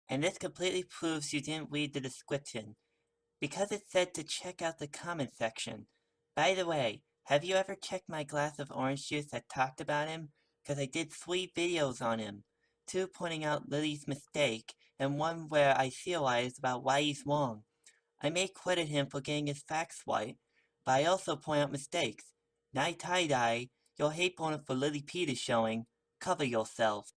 And this completely proves you didn't read the description, because it said to check out the comment section. By the way, have you ever checked my glass of orange juice that talked about him? Because I did 3 videos on him. 2 pointing out Lily's mistake, and 1 where I theorized about why he's wrong. I may credit him for getting his facts right, but I also point out mistakes. Night tie-dye, your hate bonus for Lily Pete is showing. Cover yourself.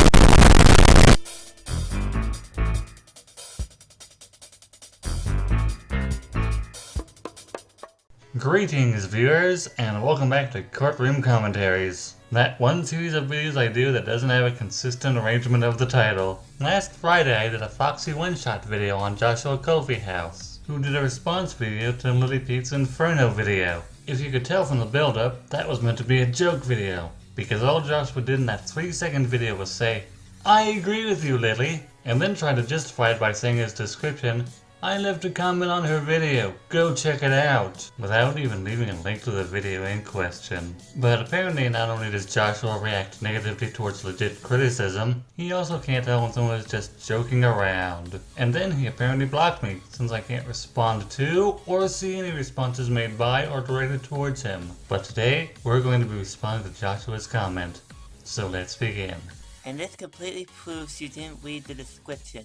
Greetings viewers, and welcome back to Courtroom Commentaries. That one series of videos I do that doesn't have a consistent arrangement of the title. Last Friday I did a Foxy one-shot video on Joshua Coffeehouse, who did a response video to Lily Pete's Inferno video. If you could tell from the build-up, that was meant to be a joke video, because all Joshua did in that 3-second video was say, "I agree with you, Lily," and then try to justify it by saying his description, "I left a comment on her video, go check it out," without even leaving a link to the video in question. But apparently not only does Joshua react negatively towards legit criticism, he also can't tell when someone is just joking around. And then he apparently blocked me, since I can't respond to or see any responses made by or directed towards him. But today, we're going to be responding to Joshua's comment. So let's begin. And this completely proves you didn't read the description,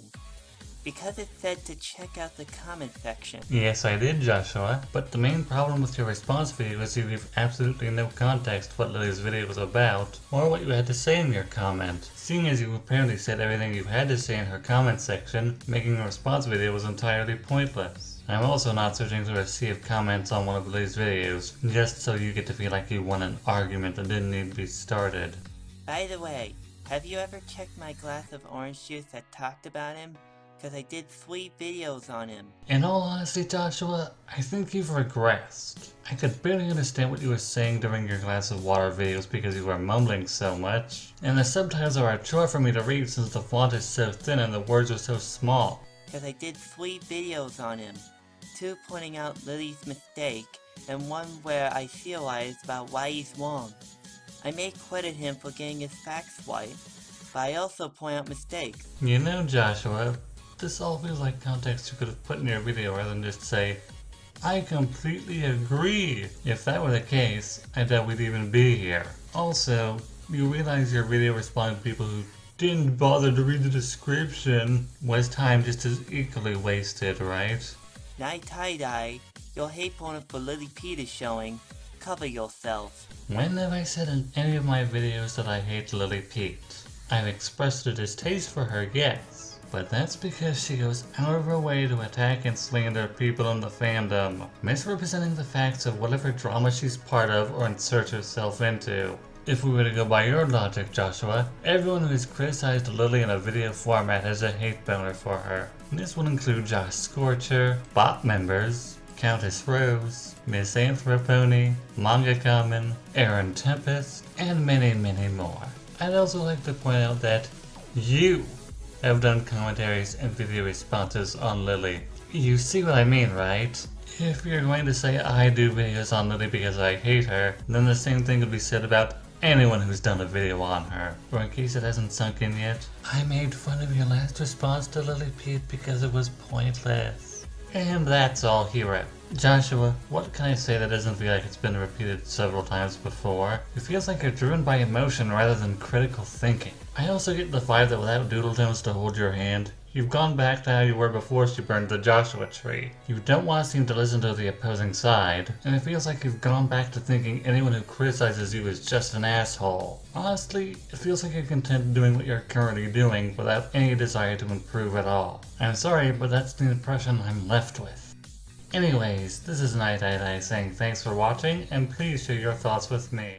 because it said to check out the comment section. Yes, I did, Joshua, but the main problem with your response video is you give absolutely no context what Lily's video was about, or what you had to say in your comment. Seeing as you apparently said everything you had to say in her comment section, making a response video was entirely pointless. I'm also not searching through a sea of comments on one of Lily's videos, just so you get to feel like you won an argument that didn't need to be started. By the way, have you ever checked my glass of orange juice that talked about him? Because I did 3 videos on him. In all honesty, Joshua, I think you've regressed. I could barely understand what you were saying during your glass of water videos because you were mumbling so much. And the subtitles are a chore for me to read since the font is so thin and the words are so small. Because I did 3 videos on him. 2 pointing out Lily's mistake, and 1 where I theorized about why he's wrong. I may credit him for getting his facts right, but I also point out mistakes. You know, Joshua, this all feels like context you could have put in your video rather than just say, "I completely agree." If that were the case, I doubt we'd even be here. Also, you realize your video responding to people who didn't bother to read the description was time just as equally wasted, right? Night tie-dye, your hate bonus for Lily Pete is showing. Cover yourself. When have I said in any of my videos that I hate Lily Pete? I've expressed a distaste for her, yes, but that's because she goes out of her way to attack and slander people in the fandom, misrepresenting the facts of whatever drama she's part of or inserts herself into. If we were to go by your logic, Joshua, everyone who has criticized Lily in a video format has a hate boner for her. This would include Josh Scorcher, bot members, Countess Rose, Miss Anthropony, Manga Common, Aaron Tempest, and many, many more. I'd also like to point out that you have done commentaries and video responses on Lily. You see what I mean, right? If you're going to say I do videos on Lily because I hate her, then the same thing could be said about anyone who's done a video on her. Or in case it hasn't sunk in yet, I made fun of your last response to Lily Pete because it was pointless. And that's all hero. Joshua, what can I say that doesn't feel like it's been repeated several times before? It feels like you're driven by emotion rather than critical thinking. I also get the vibe that without Doodletones to hold your hand, you've gone back to how you were before she burned the Joshua tree. You don't want to seem to listen to the opposing side, and it feels like you've gone back to thinking anyone who criticizes you is just an asshole. Honestly, it feels like you're content doing what you're currently doing without any desire to improve at all. I'm sorry, but that's the impression I'm left with. Anyways, this is Night saying thanks for watching, and please share your thoughts with me.